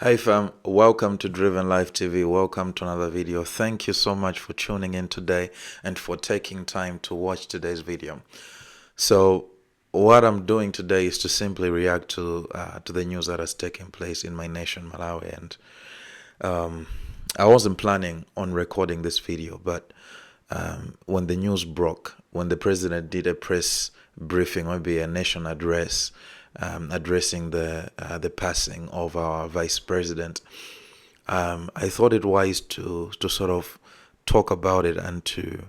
Hi fam, welcome to Driven Life TV. Welcome to another video. Thank you so much for tuning in today and for taking time to watch today's video. So, what I'm doing today is to simply react to the news that has taken place in my nation, Malawi, and I wasn't planning on recording this video, but when the news broke, when the president did a press briefing, maybe a nation address, addressing the passing of our vice president, I thought it wise to sort of talk about it and to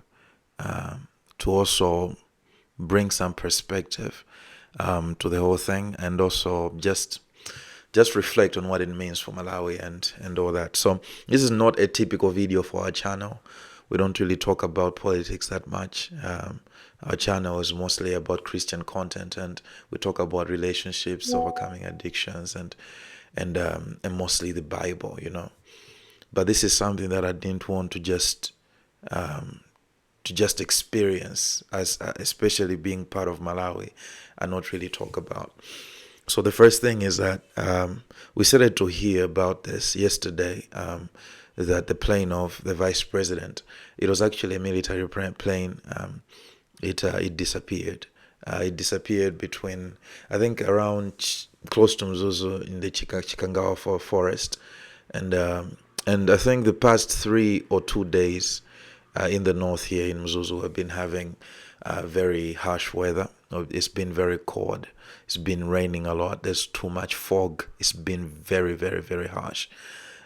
also bring some perspective to the whole thing, and also just reflect on what it means for Malawi and all that. So this is not a typical video for our channel. We don't really talk about politics that much. Our channel is mostly about Christian content, and we talk about relationships, overcoming addictions, and mostly the Bible. But this is something that I didn't want to just experience, as especially being part of Malawi, and not really talk about. So the first thing is that we started to hear about this yesterday. That the plane of the vice president, it was actually a military plane. It disappeared. It disappeared between, I think, around close to Mzuzu in the Chikangawa forest, and I think the past 3 or 2 days in the north here in Mzuzu have been having very harsh weather. It's been very cold. It's been raining a lot. There's too much fog. It's been very, very, very harsh.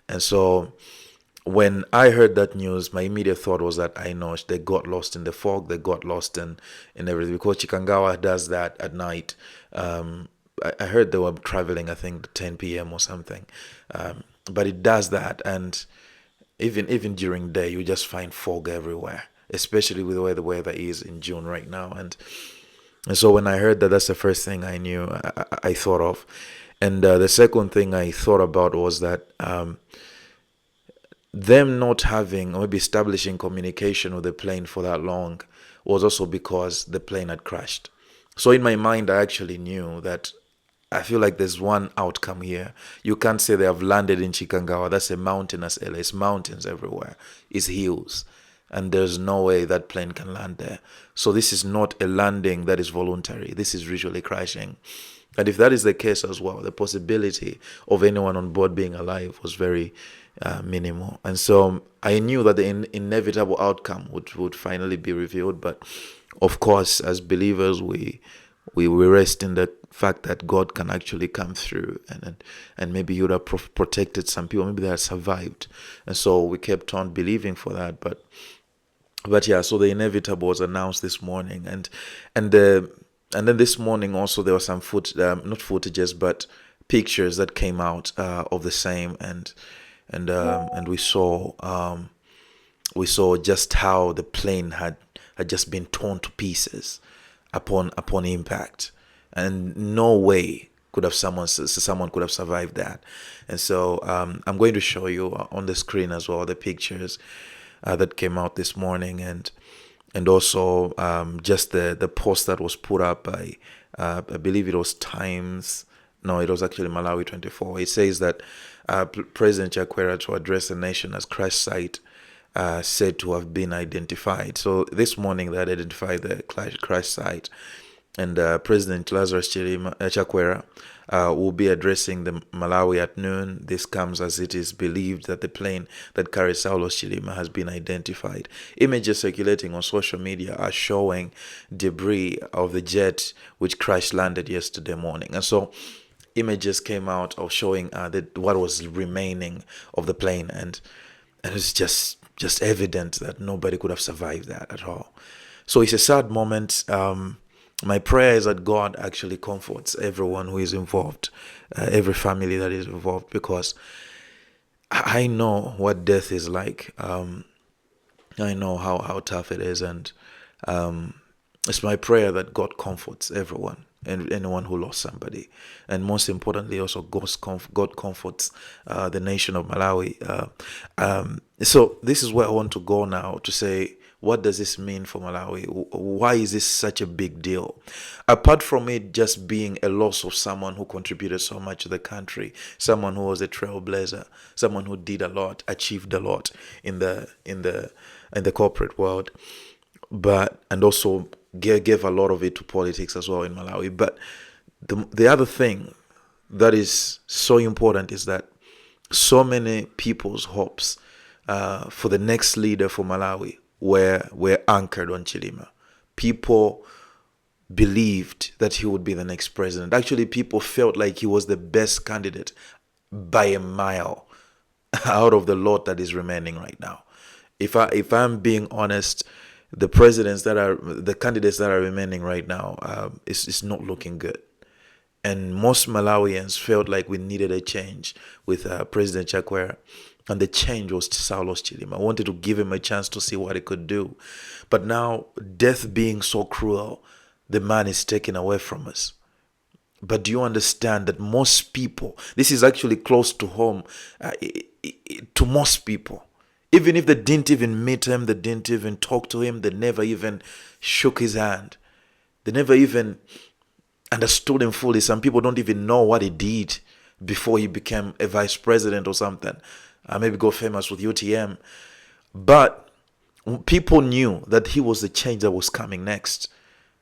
And so when I heard that news, my immediate thought was that I know they got lost in the fog, they got lost in everything, because Chikangawa does that at night. I heard they were traveling, I think, 10 p.m. or something. But it does that, and even during day, you just find fog everywhere, especially with the way the weather is in June right now. And so when I heard that, that's the first thing I knew, I thought of. And the second thing I thought about was that them not having or maybe establishing communication with the plane for that long was also because the plane had crashed. So in my mind, I actually knew that I feel like there's one outcome here. You can't say they have landed in Chikangawa. That's a mountainous area. It's mountains everywhere. It's hills. And there's no way that plane can land there. So this is not a landing that is voluntary. This is visually crashing. And if that is the case as well, the possibility of anyone on board being alive was very minimal. And so I knew that the inevitable outcome would finally be revealed. But of course, as believers, we rest in the fact that God can actually come through, and maybe He would have protected some people. Maybe they had survived. And so we kept on believing for that. But yeah, so the inevitable was announced this morning, and then this morning also there was some not footages, but pictures that came out of the same, and we saw just how the plane had just been torn to pieces upon impact, and no way someone could have survived that. And so I'm going to show you on the screen as well the pictures that came out this morning, and also just the post that was put up by I believe it was Times. No, it was actually Malawi 24. It says that President Chakwera, to address the nation as crash site, said to have been identified. So this morning they identified the crash site, and President Lazarus Chakwera will be addressing the Malawi at noon. This comes as it is believed that the plane that carries Saulos Chilima has been identified. Images circulating on social media are showing debris of the jet which crash landed yesterday morning. And so images came out of showing what was remaining of the plane, and it's just evident that nobody could have survived that at all. So it's a sad moment. My prayer is that God actually comforts everyone who is involved, every family that is involved, because I know what death is like. I know how tough it is, and it's my prayer that God comforts everyone and anyone who lost somebody, and most importantly, also God comforts the nation of Malawi. So this is where I want to go now, to say What does this mean for Malawi? Why is this such a big deal? Apart from it just being a loss of someone who contributed so much to the country, someone who was a trailblazer, someone who did a lot, achieved a lot in the corporate world, but and also gave a lot of it to politics as well in Malawi. But the other thing that is so important is that so many people's hopes for the next leader for Malawi were anchored on Chilima. People believed that he would be the next president. Actually, people felt like he was the best candidate by a mile out of the lot that is remaining right now. If I'm being honest, the candidates that are remaining right now, is not looking good. And most Malawians felt like we needed a change with President Chakwera. And the change was Saulos Chilima. I wanted to give him a chance to see what he could do. But now, death being so cruel, the man is taken away from us. But do you understand that most people, this is actually close to home to most people. Even if they didn't even meet him, they didn't even talk to him, they never even shook his hand. They never even understood him fully. Some people don't even know what he did before he became a vice president or something. Maybe got famous with UTM. But people knew that he was the change that was coming next.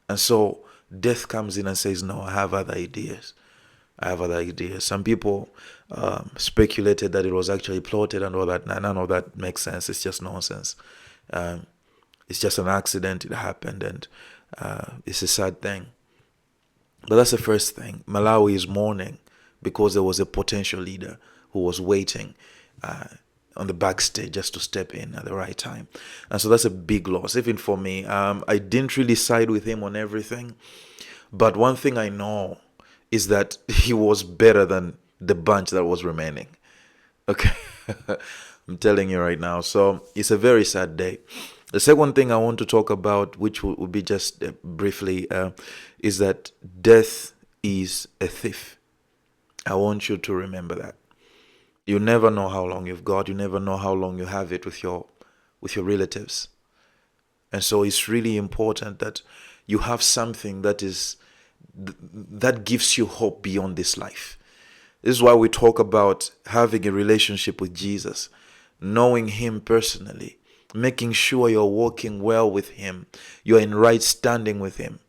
And so death comes in and says, no, I have other ideas. Some people speculated that it was actually plotted and all that. None of that makes sense. It's just nonsense. It's just an accident. It happened, and it's a sad thing. But that's the first thing. Malawi is mourning because there was a potential leader who was waiting on the backstage just to step in at the right time. And so that's a big loss, even for me. I didn't really side with him on everything. But one thing I know is that he was better than the bunch that was remaining. Okay? I'm telling you right now. So it's a very sad day. The second thing I want to talk about, which will be just briefly, is that death is a thief. I want you to remember that. You never know how long you've got. You never know how long you have it with your relatives. And so it's really important that you have something that gives you hope beyond this life. This is why we talk about having a relationship with Jesus, knowing him personally, making sure you're walking well with him, you're in right standing with him,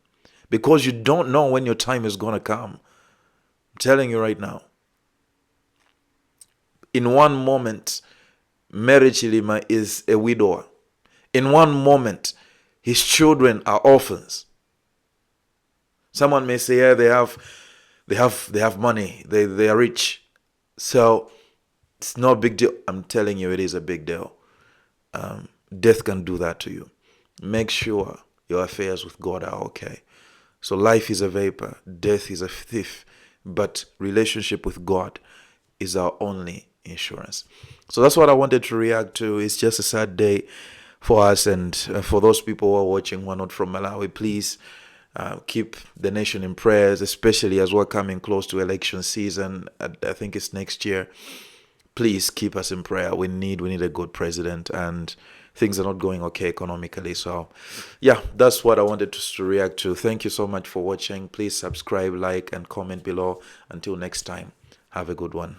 because you don't know when your time is going to come. I'm telling you right now. In one moment, Mary Chilima is a widower. In one moment, his children are orphans. Someone may say, yeah, they have money, they are rich. So it's not a big deal. I'm telling you, it is a big deal. Death can do that to you. Make sure your affairs with God are okay. So life is a vapor, death is a thief, but relationship with God is our only insurance. So that's what I wanted to react to. It's just a sad day for us, and for those people who are watching who are not from Malawi, please keep the nation in prayers, especially as we're coming close to election season. I think it's next year. Please keep us in prayer. We need a good president, and things are not going okay economically. So yeah, that's what I wanted to react to. Thank you so much for watching. Please subscribe, like, and comment below. Until next time, have a good one.